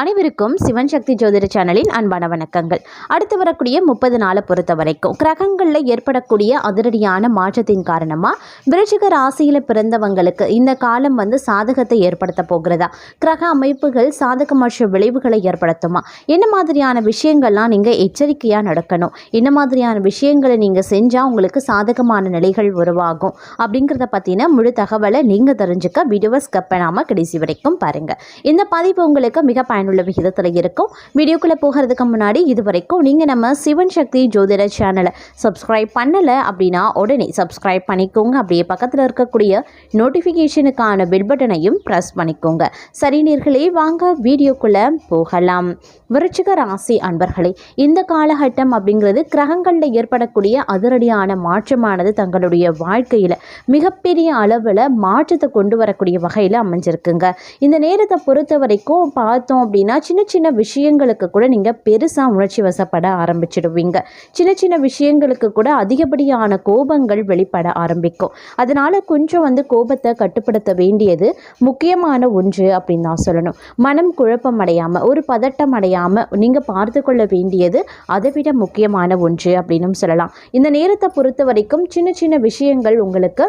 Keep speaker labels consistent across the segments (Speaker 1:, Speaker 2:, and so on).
Speaker 1: அனைவருக்கும் சிவன் சக்தி ஜோதிட சேனலின் அன்பான வணக்கங்கள். அடுத்து வரக்கூடிய 30 நாளை பொறுத்த வரைக்கும் கிரகங்களில் ஏற்படக்கூடிய அதிரடியான மாற்றத்தின் காரணமாக விருச்சிக ராசியில் பிறந்தவங்களுக்கு இந்த காலம் சாதகத்தை ஏற்படுத்த போகிறதா, கிரக அமைப்புகள் சாதகமற்ற விளைவுகளை ஏற்படுத்துமா, என்ன மாதிரியான விஷயங்கள்லாம் நீங்கள் எச்சரிக்கையாக நடக்கணும், என்ன மாதிரியான விஷயங்களை நீங்கள் செஞ்சால் உங்களுக்கு சாதகமான நிலைகள் உருவாகும் அப்படிங்கிறத பற்றின முழு தகவலை நீங்கள் தெரிஞ்சுக்க வீடியோவை ஸ்கிப் பண்ணாமல் கடைசி வரைக்கும் பாருங்கள். இந்த பதிவு உங்களுக்கு மிக பயனுள்ள விகிதத்தில் இருக்கும். வீடியோக்குள்ளே போகிறதுக்கு முன்னாடி இதுவரைக்கும் நீங்கள் நம்ம சிவன் சக்தி ஜோதிட சேனலை சப்ஸ்கிரைப் பண்ணலை அப்படின்னா உடனே சப்ஸ்கிரைப் பண்ணிக்கோங்க. அப்படியே பக்கத்தில் இருக்கக்கூடிய நோட்டிஃபிகேஷனுக்கான பெல் பட்டனையும் ப்ரெஸ் பண்ணிக்கோங்க. சரி நேயர்களே, வாங்க வீடியோக்குள்ளே போகலாம். விருச்சிக ராசி அன்பர்களே, இந்த காலகட்டம் அப்படிங்கிறது கிரகங்களில் ஏற்படக்கூடிய அதிரடியான மாற்றமானது தங்களுடைய வாழ்க்கையில் மிகப்பெரிய அளவில் மாற்றத்தை கொண்டு வரக்கூடிய வகையில் அமைஞ்சிருக்குங்க. இந்த நேரத்தை பொறுத்த வரைக்கும் பார்த்தோம் அப்படின்னா சின்ன சின்ன விஷயங்களுக்கு கூட நீங்கள் பெருசாக உணர்ச்சி வசப்பட ஆரம்பிச்சிடுவீங்க. சின்ன சின்ன விஷயங்களுக்கு கூட அதிகப்படியான கோபங்கள் வெளிப்பட ஆரம்பிக்கும். அதனால் கொஞ்சம் கோபத்தை கட்டுப்படுத்த வேண்டியது முக்கியமான ஒன்று அப்படின்னு தான் சொல்லணும். மனம் குழப்பம் அடையாமல், ஒரு பதட்டம் அடையாமல் நீங்கள் பார்த்து கொள்ள வேண்டியது அதை விட முக்கியமான ஒன்று அப்படின்னு சொல்லலாம். இந்த நேரத்தை பொறுத்த வரைக்கும் சின்ன சின்ன விஷயங்கள் உங்களுக்கு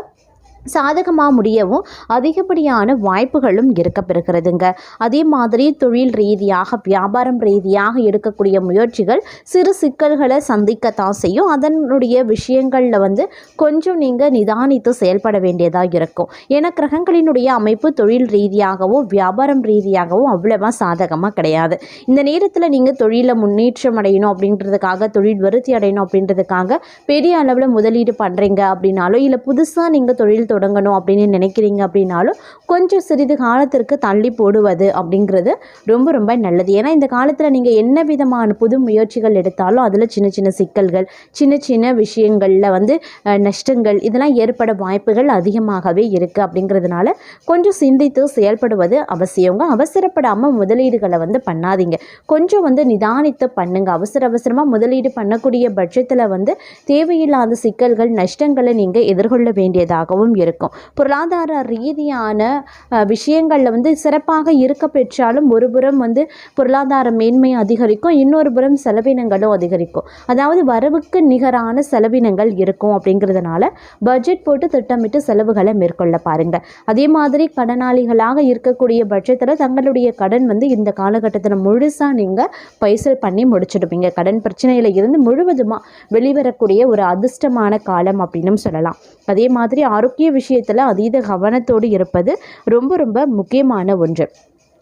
Speaker 1: சாதகமாக முடியவும் அதிகப்படியான வாய்ப்புகளும் இருக்கப்பெறுகிறதுங்க. அதே மாதிரி தொழில் ரீதியாக, வியாபாரம் ரீதியாக எடுக்கக்கூடிய முயற்சிகள் சிறு சிக்கல்களை சந்திக்கத்தான் செய்யும். அதனுடைய விஷயங்களில் கொஞ்சம் நீங்கள் நிதானித்து செயல்பட வேண்டியதாக இருக்கும். ஏன்னா கிரகங்களினுடைய அமைப்பு தொழில் ரீதியாகவும் வியாபாரம் ரீதியாகவும் அவ்வளவா சாதகமாக கிடையாது. இந்த நேரத்தில் நீங்கள் தொழிலில் முன்னேற்றம் அடையணும் அப்படின்றதுக்காக, தொழில் விருத்தி அடையணும் அப்படின்றதுக்காக பெரிய அளவில் முதலீடு பண்ணுறீங்க அப்படின்னாலோ, இல்லை புதுசாக நீங்கள் தொழில் தொடங்கணும் அப்படின்னு நினைக்கிறீங்க அப்படின்னாலும் கொஞ்சம் சிறிது காலத்திற்கு தள்ளி போடுவது அப்படிங்கிறது ரொம்ப ரொம்ப நல்லது. ஏன்னா இந்த காலத்தில் நீங்கள் என்ன விதமான புது முயற்சிகள் எடுத்தாலும் அதில் சின்ன சின்ன சிக்கல்கள், சின்ன சின்ன விஷயங்களில் நஷ்டங்கள் இதெல்லாம் ஏற்பட வாய்ப்புகள் அதிகமாகவே இருக்குது. அப்படிங்கிறதுனால கொஞ்சம் சிந்தித்து செயல்படுவது அவசியங்க. அவசரப்படாமல் முதலீடுகளை பண்ணாதீங்க. கொஞ்சம் நிதானித்து பண்ணுங்க. அவசரமாக முதலீடு பண்ணக்கூடிய பட்சத்தில் தேவையில்லாத சிக்கல்கள், நஷ்டங்களை நீங்கள் எதிர்கொள்ள வேண்டியதாகவும் இருக்கும். பொருளாதார ரீதியான விஷயங்களில் சிறப்பாக இருக்க பெற்றாலும் ஒரு புறம் பொருளாதார மேன்மை அதிகரிக்கும், இன்னொரு புறம் செலவினங்களும் அதிகரிக்கும். அதாவது வரவுக்கு நிகரான செலவினங்கள் இருக்கும். அப்படிங்கிறதுனால பட்ஜெட் போட்டு திட்டமிட்டு செலவுகளை மேற்கொள்ள பாருங்க. அதே மாதிரி கடனாளிகளாக இருக்கக்கூடிய பட்சத்தில் தங்களுடைய கடன் இந்த காலகட்டத்தில் முழுசாக நீங்கள் பைசல் பண்ணி முடிச்சிடுவீங்க. கடன் பிரச்சனையில் இருந்து முழுவதுமாக வெளிவரக்கூடிய ஒரு அதிர்ஷ்டமான காலம் அப்படின்னு சொல்லலாம். அதே மாதிரி ஆரோக்கிய விஷயத்தில் அதீத கவனத்தோடு இருப்பது ரொம்ப ரொம்ப முக்கியமான ஒன்று.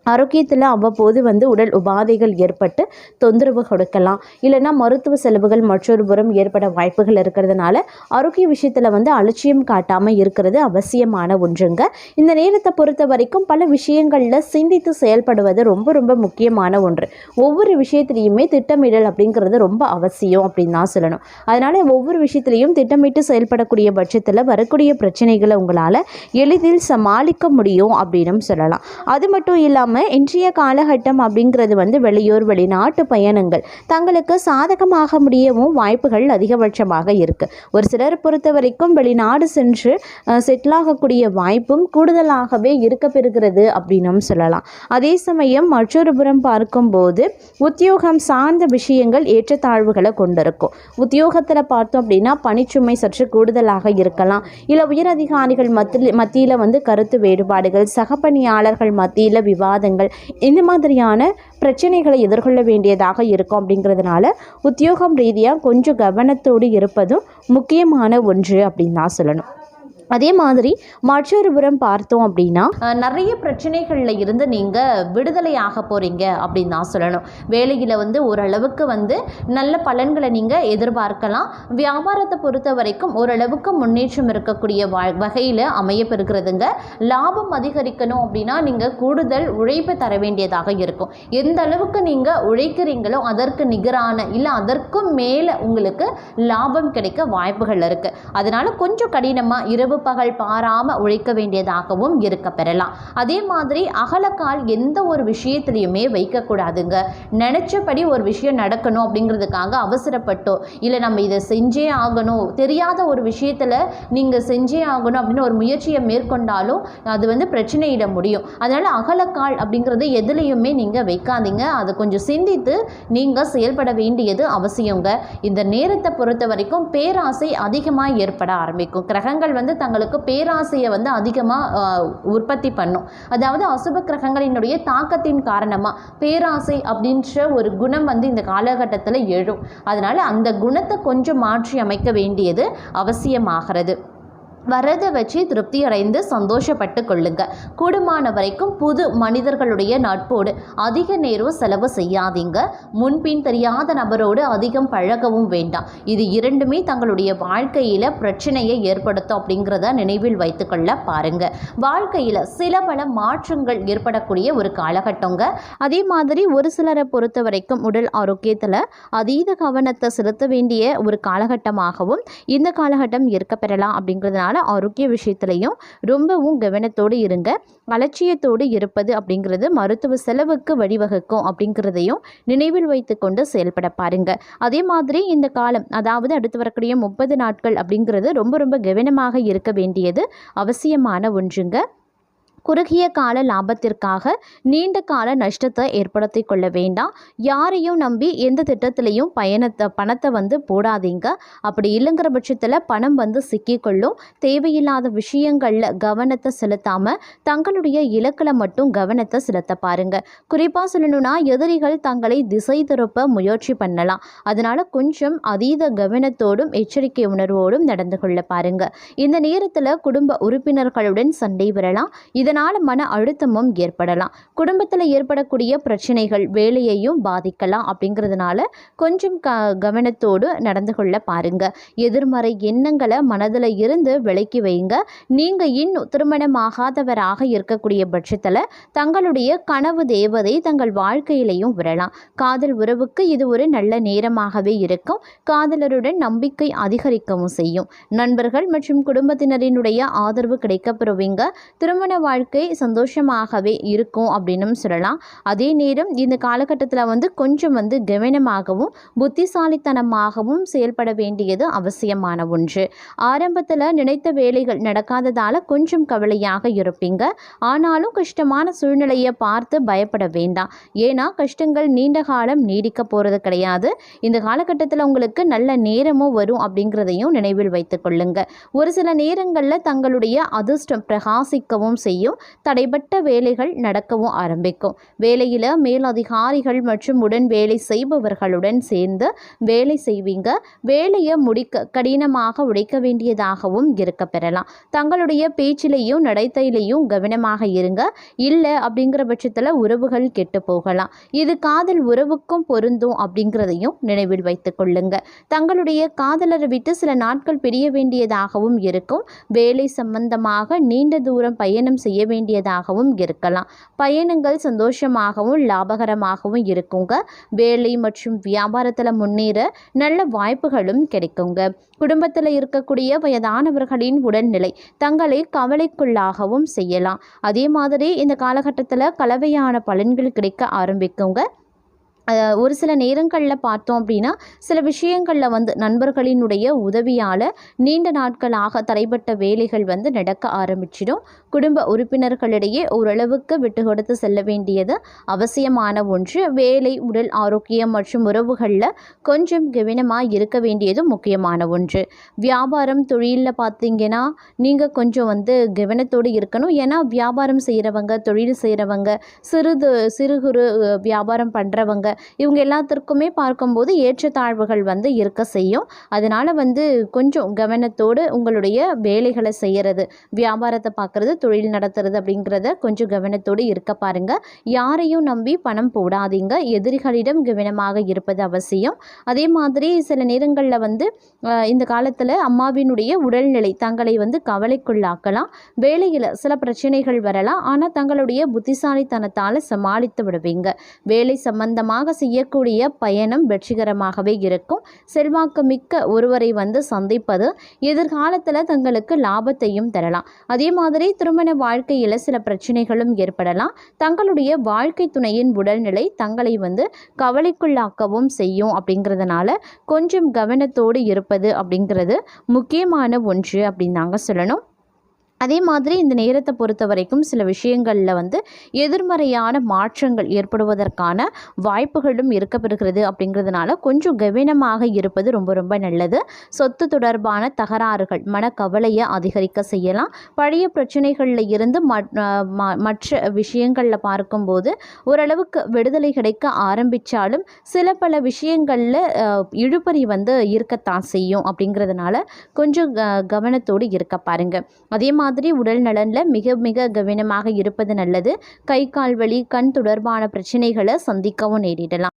Speaker 1: ஆரோக்கியத்தில் அவ்வப்போது உடல் உபாதைகள் ஏற்பட்டு தொந்தரவு கொடுக்கலாம், இல்லைன்னா மருத்துவ செலவுகள் மற்றொரு புறம் ஏற்பட வாய்ப்புகள் இருக்கிறதுனால ஆரோக்கிய விஷயத்தில் அலட்சியம் காட்டாமல் இருக்கிறது அவசியமான ஒன்றுங்க. இந்த நேரத்தை பொறுத்த வரைக்கும் பல விஷயங்களில் சிந்தித்து செயல்படுவது ரொம்ப ரொம்ப முக்கியமான ஒன்று. ஒவ்வொரு விஷயத்துலையுமே திட்டமிடல் அப்படிங்கிறது ரொம்ப அவசியம் அப்படின்னு தான் சொல்லணும். அதனால் ஒவ்வொரு விஷயத்துலையும் திட்டமிட்டு செயல்படக்கூடிய பட்சத்தில் வரக்கூடிய பிரச்சனைகளை உங்களால் எளிதில் சமாளிக்க முடியும் அப்படின்னு சொல்லலாம். அது மட்டும் இல்லாமல் இன்றைய காலகட்டம் அப்படிங்கிறது வெளியூர் வெளிநாட்டு பயணங்கள் தங்களுக்கு சாதகமாக முடியவும் வாய்ப்புகள் அதிகபட்சமாக இருக்கு. ஒரு சிலர் பொறுத்த வரைக்கும் வெளிநாடு சென்று செட்டில் ஆகக்கூடிய வாய்ப்பும் கூடுதலாகவே இருக்க பெறுகிறது அப்படின்னு சொல்லலாம். அதே சமயம் மற்றொரு புறம் பார்க்கும்போது உத்தியோகம் சார்ந்த விஷயங்கள் ஏற்றத்தாழ்வுகளை கொண்டிருக்கும். உத்தியோகத்தில் பார்த்தோம் அப்படின்னா பணிச்சுமை சற்று கூடுதலாக இருக்கலாம், இல்லை உயர் அதிகாரிகள் மத்தியில் கருத்து வேறுபாடுகள், சக பணியாளர்கள் மத்தியில் விவாதங்கள், இந்த மாதிரியான பிரச்சனைகளை எதிர்கொள்ள வேண்டியதாக இருக்கும். அப்படிங்கிறதுனால உத்தியோகம் ரீதியாக கொஞ்சம் கவனத்தோடு இருப்பதும் முக்கியமான ஒன்று அப்படின்னு தான் சொல்லணும். அதே மாதிரி மற்றொரு புறம் பார்த்தோம் அப்படின்னா நிறைய பிரச்சனைகளில் இருந்து நீங்கள் விடுதலையாக போகிறீங்க அப்படின்னு தான் சொல்லணும். வேலையில் ஓரளவுக்கு நல்ல பலன்களை நீங்கள் எதிர்பார்க்கலாம். வியாபாரத்தை பொறுத்த வரைக்கும் ஓரளவுக்கு முன்னேற்றம் இருக்கக்கூடிய வகையில் அமைய பெறுகிறதுங்க. லாபம் அதிகரிக்கணும் அப்படின்னா நீங்கள் கூடுதல் உழைப்பு தர வேண்டியதாக இருக்கும். எந்த அளவுக்கு நீங்கள் உழைக்கிறீங்களோ அதற்கு நிகரான, இல்லை அதற்கும் மேலே உங்களுக்கு லாபம் கிடைக்க வாய்ப்புகள் இருக்குது. அதனால் கொஞ்சம் கடினமாக இரவு பகல் பாராமல் உழைக்க வேண்டியதாகவும் இருக்க பெறலாம். அதே மாதிரி அகலக்கால் எந்த ஒரு விஷயத்துலையுமே வைக்கக்கூடாதுங்க. நினச்சபடி ஒரு விஷயம் நடக்கணும் அப்படிங்கிறதுக்காக அவசரப்பட்டோ இல்லை நம்ம இதை செஞ்சே ஆகணும், தெரியாத ஒரு விஷயத்தில் நீங்கள் செஞ்சே ஆகணும் அப்படின்னு ஒரு முயற்சியை மேற்கொண்டாலும் அது வந்து பிரச்சனையிட முடியும். அதனால் அகலக்கால் அப்படிங்கிறது எதுலேயுமே நீங்கள் வைக்காதீங்க. அதை கொஞ்சம் சிந்தித்து நீங்கள் செயல்பட வேண்டியது அவசியங்க. இந்த நேரத்தை பொறுத்த வரைக்கும் பேராசை அதிகமாக ஏற்பட ஆரம்பிக்கும். கிரகங்கள் வந்து தங்களுக்கு பேராசையை வந்து அதிகமாக உற்பத்தி பண்ணும். அதாவது அசுப கிரகங்களினுடைய தாக்கத்தின் காரணமாக பேராசை அப்படின்ற ஒரு குணம் வந்து இந்த காலகட்டத்தில் எழும். அதனால் அந்த குணத்தை கொஞ்சம் மாற்றி அமைக்க வேண்டியது அவசியமாகிறது. வரதை வச்சு திருப்தி அடைந்து சந்தோஷப்பட்டு கொள்ளுங்க. கூடுமான வரைக்கும் புது மனிதர்களுடைய நட்போடு அதிக நேரம் செலவு செய்யாதீங்க. முன்பின் தெரியாத நபரோடு அதிகம் பழகவும் வேண்டாம். இது இரண்டுமே தங்களுடைய வாழ்க்கையில் பிரச்சனையை ஏற்படுத்தும் அப்படிங்கிறத நினைவில் வைத்துக்கொள்ள பாருங்க. வாழ்க்கையில் சில பல மாற்றங்கள் ஏற்படக்கூடிய ஒரு காலகட்டங்க. அதே மாதிரி ஒரு சிலரை பொறுத்த வரைக்கும் உடல் ஆரோக்கியத்தில் அதீத கவனத்தை செலுத்த வேண்டிய ஒரு காலகட்டமாகவும் இந்த காலகட்டம் இருக்க பெறலாம். அப்படிங்கிறதுனால ஆரோக்கிய விஷயத்திலையும் ரொம்பவும் கவனத்தோடு இருங்க. அலட்சியத்தோடு இருப்பது அப்படிங்கிறது மருத்துவ செலவுக்கு வழிவகுக்கும் அப்படிங்கிறதையும் நினைவில் வைத்து கொண்டு செயல்பட பாருங்க. அதே மாதிரி இந்த காலம், அதாவது அடுத்து வரக்கூடிய 30 நாட்கள் அப்படிங்கிறது ரொம்ப ரொம்ப கவனமாக இருக்க வேண்டியது அவசியமான ஒன்றுங்க. குறுகிய கால லாபத்திற்காக நீண்ட கால நஷ்டத்தை ஏற்படுத்தி கொள்ள வேண்டாம். யாரையும் நம்பி எந்த திட்டத்திலையும் பணத்தை வந்து போடாதீங்க. அப்படி இல்லைங்கிற பட்சத்தில் பணம் வந்து சிக்கிக்கொள்ளும். தேவையில்லாத விஷயங்களில் கவனத்தை செலுத்தாமல் தங்களுடைய இலக்கில் மட்டும் கவனத்தை செலுத்த பாருங்க. குறிப்பாக சொல்லணும்னா எதிரிகள் தங்களை திசை திருப்ப முயற்சி பண்ணலாம். அதனால் கொஞ்சம் அதீத கவனத்தோடும் எச்சரிக்கை உணர்வோடும் நடந்து கொள்ள பாருங்க. இந்த நேரத்தில் குடும்ப உறுப்பினர்களுடன் சண்டை வரலாம். இதனால் மன அழுத்தமும் ஏற்படலாம். குடும்பத்தில் ஏற்படக்கூடிய பிரச்சனைகள் வேலையையும் பாதிக்கலாம். அப்படிங்கிறதுனால கொஞ்சம் கவனத்தோடு நடந்து கொள்ள பாருங்க. எதிர்மறை எண்ணங்களை மனதில் இருந்து விலக்கி வைங்க. நீங்கள் இன்னும் திருமணமாகாதவராக இருக்கக்கூடிய பட்சத்தில் தங்களுடைய கனவு தேவதை தங்கள் வாழ்க்கையிலையும் வரலாம். காதல் உறவுக்கு இது ஒரு நல்ல நேரமாகவே இருக்கும். காதலருடன் நம்பிக்கை அதிகரிக்கவும் செய்யும். நண்பர்கள் மற்றும் குடும்பத்தினரினுடைய ஆதரவு கிடைக்கப்பெறுவீங்க. திருமண வாழ்க்கை சந்தோஷமாகவே இருக்கும் அப்படின்னு சொல்லலாம். அதே நேரம் இந்த காலகட்டத்தில் வந்து கொஞ்சம் வந்து கவனமாகவும் புத்திசாலித்தனமாகவும் செயல்பட வேண்டியது அவசியமான ஒன்று. ஆரம்பத்தில் நினைத்த வேலைகள் நடக்காததால் கொஞ்சம் கவலையாக இருப்பீங்க. ஆனாலும் கஷ்டமான சூழ்நிலையை பார்த்து பயப்பட வேண்டாம். ஏன்னா கஷ்டங்கள் நீண்ட காலம் நீடிக்க போகிறது கிடையாது. இந்த காலகட்டத்தில் உங்களுக்கு நல்ல நேரமும் வரும் அப்படிங்கிறதையும் நினைவில் வைத்துக் கொள்ளுங்க. ஒரு சில நேரங்களில் தங்களுடைய அதிர்ஷ்டம் பிரகாசிக்கவும் செய்யும். தடைப்பட்ட வேலைகள் நடக்கவும் ஆரம்பிக்கும். வேலையில் மேலதிகாரிகள் மற்றும் உடன் வேலை செய்பவர்களுடன் சேர்ந்து வேலை செய்வீங்க. வேலையை முடிக்க கடினமாக உழைக்க வேண்டியதாகவும் இருக்க பெறலாம். தங்களுடைய பேச்சிலையும் நடத்தையிலையும் கவனமாக இருங்க. இல்லை அப்படிங்கிற பட்சத்தில் உறவுகள் கெட்டு போகலாம். இது காதல் உறவுக்கும் பொருந்தும் அப்படிங்கிறதையும் நினைவில் வைத்துக் கொள்ளுங்க. தங்களுடைய காதலரை விட்டு சில நாட்கள் பிரிய வேண்டியதாகவும் இருக்கும். வேலை சம்பந்தமாக நீண்ட தூரம் பயணம் செய்ய வேண்டியதாகவும் இருக்கலாம். பயணங்கள் சந்தோஷமாகவும் லாபகரமாகவும் இருக்குங்க. வேலை மற்றும் வியாபாரத்தில் முன்னேற நல்ல வாய்ப்புகளும் கிடைக்குங்க. குடும்பத்தில் இருக்கக்கூடிய வயதானவர்களின் உடல்நிலை தங்களை கவலைக்குள்ளாகவும் செய்யலாம். அதே மாதிரி இந்த காலகட்டத்தில் கலவையான பலன்கள் கிடைக்க ஆரம்பிக்குங்க. ஒரு சில நேரங்களில் பார்த்தோம் அப்படின்னா சில விஷயங்களில் வந்து நண்பர்களினுடைய உதவியால் நீண்ட நாட்களாக தடைப்பட்ட வேலைகள் வந்து நடக்க ஆரம்பிச்சிடும். குடும்ப உறுப்பினர்களிடையே ஓரளவுக்கு விட்டு கொடுத்து செல்ல வேண்டியது அவசியமான ஒன்று. வேலை, உடல் ஆரோக்கியம் மற்றும் உறவுகளில் கொஞ்சம் கவனமாக இருக்க வேண்டியது முக்கியமான ஒன்று. வியாபாரம், தொழிலில் பார்த்தீங்கன்னா நீங்கள் கொஞ்சம் வந்து கவனத்தோடு இருக்கணும். ஏன்னா வியாபாரம் செய்கிறவங்க, தொழில் செய்கிறவங்க, சிறு குறு வியாபாரம் பண்ணுறவங்க, இவங்க எல்லாத்திற்குமே பார்க்கும்போது ஏற்றத்தாழ்வுகள் வந்து இருக்க செய்யும். அதனால் வந்து கொஞ்சம் கவனத்தோடு உங்களுடைய வேலைகளை செய்கிறது, வியாபாரத்தை பார்க்குறது, தொழில் நடத்துறது அப்படிங்கிறத கொஞ்சம் கவனத்தோடு இருக்க பாருங்க. யாரையும் நம்பி பணம் போடாதீங்க. எதிரிகளிடம் கவனமாக இருப்பது அவசியம். அதே மாதிரி சில நேரங்களில் வந்து இந்த காலத்தில் அம்மாவினுடைய உடல்நிலை தங்களை வந்து கவலைக்குள்ளாக்கலாம். வேலையில் சில பிரச்சனைகள் வரலாம். ஆனால் தங்களுடைய புத்திசாலித்தனத்தால் சமாளித்து விடுவீங்க. வேலை சம்பந்தமாக இதற்காக செய்யக்கூடிய பயணம் வெற்றிகரமாகவே இருக்கும். செல்வாக்கு மிக்க ஒருவரை சந்திப்பது எதிர்காலத்தில் தங்களுக்கு லாபத்தையும் தரலாம். அதே மாதிரி திருமண வாழ்க்கையில் சில பிரச்சனைகளும் ஏற்படலாம். தங்களுடைய வாழ்க்கை துணையின் உடல்நிலை தங்களை கவலைக்குள்ளாக்கவும் செய்யும். அப்படிங்கிறதுனால கொஞ்சம் கவனத்தோடு இருப்பது அப்படிங்கிறது முக்கியமான ஒன்று அப்படின்னு நாங்கள் சொல்லணும். அதே மாதிரி இந்த நேரத்தை பொறுத்த வரைக்கும் சில விஷயங்களில் எதிர்மறையான மாற்றங்கள் ஏற்படுவதற்கான வாய்ப்புகளும் இருக்கப்பெறுகிறது. அப்படிங்கிறதுனால கொஞ்சம் கவனமாக இருப்பது ரொம்ப ரொம்ப நல்லது. சொத்து தொடர்பான தகராறுகள் மனக்கவலையை அதிகரிக்க செய்யலாம். பழைய பிரச்சனைகளில் இருந்து மற்ற விஷயங்களில் பார்க்கும்போது ஓரளவுக்கு விடுதலை கிடைக்க ஆரம்பித்தாலும் சில பல விஷயங்களில் இழுபறி இருக்கத்தான் செய்யும். அப்படிங்கிறதுனால கொஞ்சம் கவனத்தோடு இருக்க பாருங்கள். அதே மாதிரி உடல் நலனில் மிக மிக கவனமாக இருப்பது நல்லது. கை கால் வலி கண் தொடர்பான பிரச்சனைகளை சந்திக்கவும் நேரிடலாம்.